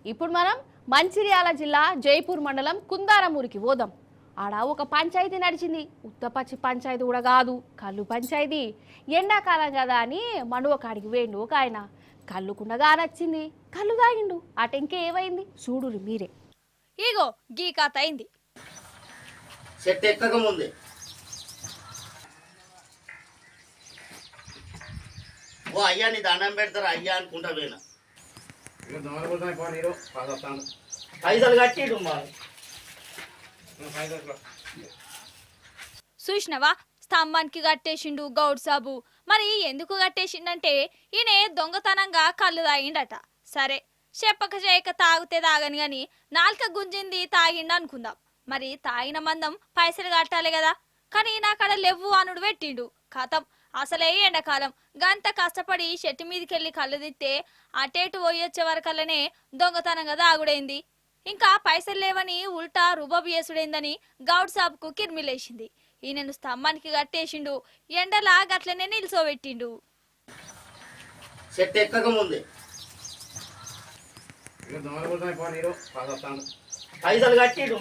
ఇప్పుడు మనం మంచిర్యాల జిల్లా జైపూర్ మండలం కుందారమూరికి పోదాం. ఆడ ఒక పంచాయతీ నడిచింది. ఉత్తపచ్చి పంచాయతీ కూడా కాదు, కళ్ళు పంచాయతీ. ఎండాకాలం కదా అని మండువ కాడికి వేయండు ఒక ఆయన. కళ్ళుకుండగా నచ్చింది, కళ్ళు తాగిండు. అటెంకే ఏమైంది చూడురు మీరే. ఇగో గీ కథ అయింది. చెట్టు ఎక్కక ముందే ఓ అయ్యా నీ దండం పెడతారు అయ్యా అనుకుంటా పోయినా పైసలు కట్టిడు చూసినవా, స్తంభానికి కట్టేసిండు గౌడ్ సాబు. మరి ఎందుకు కట్టేసిండంటే ఈయన దొంగతనంగా కళ్ళు తాగిండట. సరే, చెప్పక చేయక తాగితే తాగని గాని నాలుక గుంజింది తాగిండు అనుకుందాం. మరి తాగిన మందం పైసలు కట్టాలి కదా. కానీ నాకడ లెవ్వు అనుడు పెట్టిండు. కథం, అసలే ఎండాకాలం. గంత కష్టపడి చెట్టు మీదకెళ్ళి కళ్ళు తిత్తే అటేటు పోయొచ్చే వరకల్లనే దొంగతనంగా తాగుడైంది. ఇంకా పైసలు లేవని ఉల్టా రుబాబు చేసుడైందని గౌడ్ సాబ్కు కిర్మిలేసింది. ఈయనను స్తంభానికి కట్టేసిండు, ఎండలా గట్లనే నిల్చోబెట్టిండు. చెట్టు ఎక్కక ముందే పైసలు కట్టిడు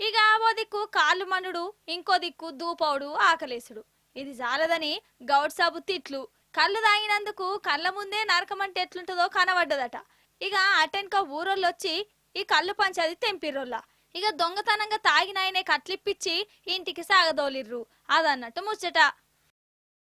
ఇక ఓ దిక్కు కాళ్ళు మనుడు, ఇంకో దిక్కు దూపౌడు, ఆకలేసుడు. ఇది జాలదని గౌడ్ సాబు తిట్లు. కళ్ళు తాగినందుకు కళ్ళ ముందే నరకమంటే ఎట్లుంటుందో కనబడ్డదట. ఇక అటెన్క ఊరోళ్ళొచ్చి ఈ కళ్ళు పంచది తెంపిర్రోళ్ళ. ఇక దొంగతనంగా తాగినాయనే కట్లిప్పిచ్చి ఇంటికి సాగదోలిర్రు. అదన్నట్టు ముచ్చట.